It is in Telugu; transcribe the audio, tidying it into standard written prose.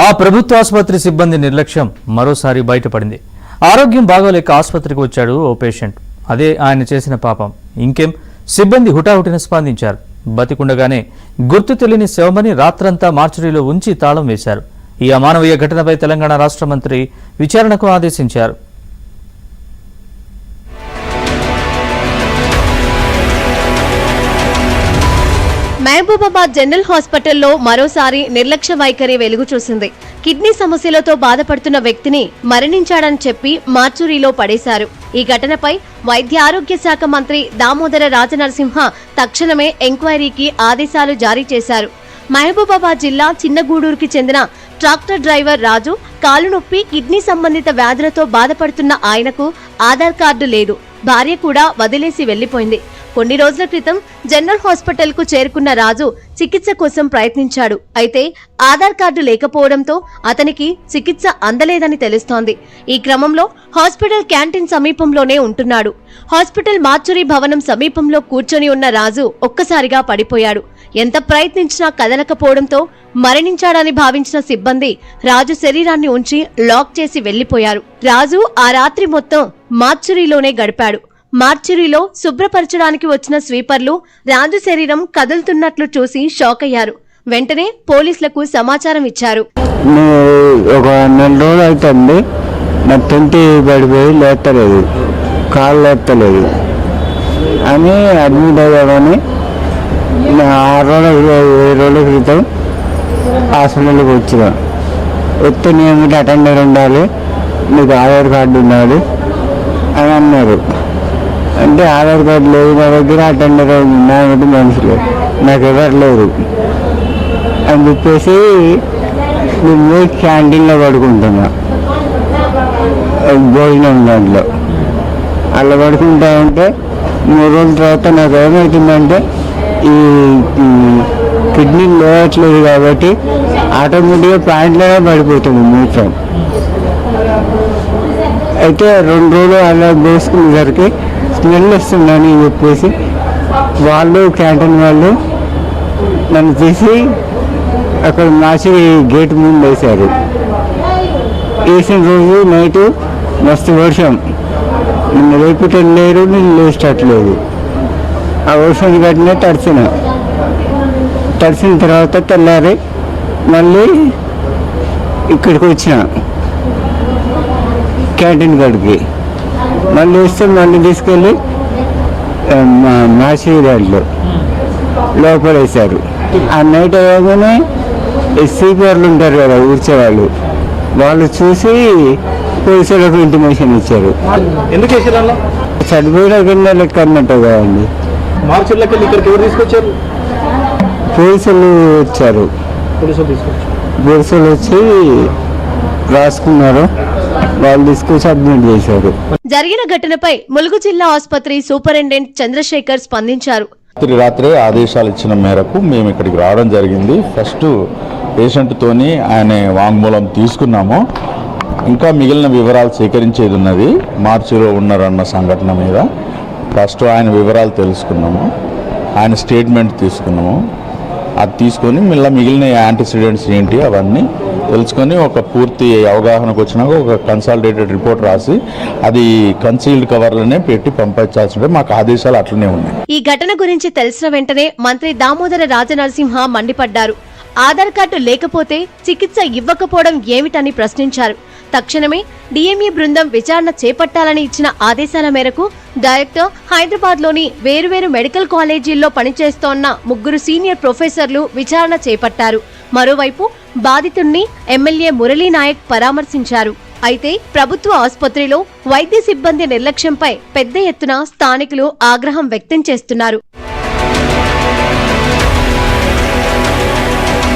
ఆ ప్రభుత్వ ఆసుపత్రి సిబ్బంది నిర్లక్ష్యం మరోసారి బయటపడింది. ఆరోగ్యం బాగోలేక ఆసుపత్రికి వచ్చాడు ఓ పేషెంట్. అదే ఆయన చేసిన పాపం. ఇంకేం, సిబ్బంది హుటాహుటిన స్పందించారు. బతికుండగానే గుర్తు తెలియని శవమని రాత్రంతా మార్చురీలో ఉంచి తాళం వేశారు. ఈ అమానవీయ ఘటనపై తెలంగాణ రాష్ట్ర మంత్రి విచారణకు ఆదేశించారు. మహబూబాబాద్ జనరల్ హాస్పిటల్లో మరోసారి నిర్లక్ష్య వైఖరి వెలుగు చూసింది. కిడ్నీ సమస్యలతో బాధపడుతున్న వ్యక్తిని మరణించాడని చెప్పి మార్చురీలో పడేశారు. ఈ ఘటనపై వైద్య ఆరోగ్య శాఖ మంత్రి దామోదర రాజనరసింహ తక్షణమే ఎంక్వైరీకి ఆదేశాలు జారీ చేశారు. మహబూబాబాద్ జిల్లా చిన్నగూడూరుకి చెందిన ట్రాక్టర్ డ్రైవర్ రాజు కాలు నొప్పి, కిడ్నీ సంబంధిత వ్యాధులతో బాధపడుతున్న ఆయనకు ఆధార్ కార్డు లేదు. భార్య కూడా వదిలేసి వెళ్లిపోయింది. కొన్ని రోజుల క్రితం జనరల్ హాస్పిటల్ కు చేరుకున్న రాజు చికిత్స కోసం ప్రయత్నించాడు. అయితే ఆధార్ కార్డు లేకపోవడంతో అతనికి చికిత్స అందలేదని తెలుస్తోంది. ఈ క్రమంలో హాస్పిటల్ క్యాంటీన్ సమీపంలోనే ఉంటున్నాడు. హాస్పిటల్ మార్చురీ భవనం సమీపంలో కూర్చొని ఉన్న రాజు ఒక్కసారిగా పడిపోయాడు. ఎంత ప్రయత్నించినా కదలకపోవడంతో మరణించాడని భావించిన సిబ్బంది రాజు శరీరాన్ని ఉంచి లాక్ చేసి వెళ్లిపోయారు. రాజు ఆ రాత్రి మొత్తం మార్చురీలోనే గడిపాడు. మార్చురీలో శుభ్రపరచడానికి వచ్చిన స్వీపర్లు రాజు శరీరం కదులుతున్నట్లు చూసి షాక్ అయ్యారు. వెంటనే పోలీసులకు సమాచారం ఇచ్చారు. ఒక నెల రోజులు అవుతుంది, నా టెంట్ పడిపోయి లేస్తలేదు, కాళ్ళు లేస్తలేదు అని అడ్మిట్ అయ్యామని 7 రోజుల క్రితం హాస్పిటల్కి వచ్చిన. వస్తే నేను అటెండర్ ఉండాలి, నీకు ఆధార్ కార్డు ఉండాలి అని అన్నారు. అంటే ఆధార్ కార్డు లేదు నా దగ్గర, అటెండర్ ఉన్నాయంటే మనుషులు నాకు ఎవరు లేరు అని చెప్పేసి నేను క్యాంటీన్లో పడుకుంటున్నా, భోజనం దాంట్లో అలా పడుకుంటా ఉంటే 3 రోజుల తర్వాత నాకు ఏమవుతుందంటే ఈ కిడ్నీ లేవట్లేదు కాబట్టి ఆటోమేటిక్గా ప్యాంట్లోనే పడిపోతుంది మూత్రం. అయితే 2 రోజులు అలా వేసుకునేసరికి స్మెల్ వస్తుందని చెప్పేసి వాళ్ళు క్యాంటీన్ వాళ్ళు నన్ను తీసి అక్కడ మార్చి గేట్ ముందు వేశారు. వేసిన రోజు నైటు మస్తు వర్షం, నిన్ను రేపుటం లేరు, నేను లేచేటట్లేదు. ఆ వర్షం గట్టినే తడిసిన తర్వాత తెల్లారి మళ్ళీ ఇక్కడికి వచ్చిన క్యాంటీన్ కాడికి. మళ్ళీ వస్తే మళ్ళీ తీసుకెళ్ళి మార్చిరీలో లోపలేశారు. ఆ నైట్ అయ్యాగానే స్వీపర్లు ఉంటారు కదా ఊడ్చేవాళ్ళు, వాళ్ళు చూసి పోలీసులకు ఇంటిమేషన్ ఇచ్చారు. చనిపోయిన కింద లెక్క అన్నట్టు కదండి. పోలీసులు వచ్చారు, పోలీసులు వచ్చి రాసుకున్నారు, వాళ్ళు తీసుకొచ్చి అడ్మిట్ చేశారు. జరిగిన ఘటనపై ములుగు జిల్లా ఆసుపత్రి సూపరింటెండెంట్ చంద్రశేఖర్ స్పందించారు. రాత్రి ఆదేశాలు ఇచ్చిన మేరకు మేము ఇక్కడికి రావడం జరిగింది. ఫస్ట్ పేషెంట్తోని ఆయన వాంగ్మూలం తీసుకున్నాము. ఇంకా మిగిలిన వివరాలు సేకరించేది ఉన్నది. మార్చిలో ఉన్నారన్న సంఘటన మీద ఫస్ట్ ఆయన వివరాలు తెలుసుకున్నాము, ఆయన స్టేట్మెంట్ తీసుకున్నాము. అది తీసుకొని మిగిలిన యాంటీసిడెంట్స్ ఏంటి అవన్నీ తెలుసుకొని ఒక పూర్తి అవగాహనకు వచ్చినాక ఒక కన్సాలిడేటెడ్ రిపోర్ట్ రాసి అది కన్సీల్డ్ కవర్లనే పెట్టి పంపించాల్సి మాకు ఆదేశాలు అట్లనే ఉన్నాయి. ఈ ఘటన గురించి తెలిసిన వెంటనే మంత్రి దామోదర రాజనరసింహ మండిపడ్డారు. ఆధార్ కార్డు లేకపోతే చికిత్స ఇవ్వకపోవడం ఏమిటని ప్రశ్నించారు. తక్షణమే డిఎంఈ బృందం విచారణ చేపట్టాలని ఇచ్చిన ఆదేశాల మేరకు డైరెక్టర్ హైదరాబాద్లోని వేరువేరు మెడికల్ కాలేజీల్లో పనిచేస్తోన్న 3 సీనియర్ ప్రొఫెసర్లు విచారణ చేపట్టారు. మరోవైపు బాధితుణ్ణి ఎమ్మెల్యే మురళీ నాయక్ పరామర్శించారు. అయితే ప్రభుత్వ ఆసుపత్రిలో వైద్య సిబ్బంది నిర్లక్ష్యంపై పెద్ద ఎత్తున స్థానికులు ఆగ్రహం వ్యక్తం చేస్తున్నారు.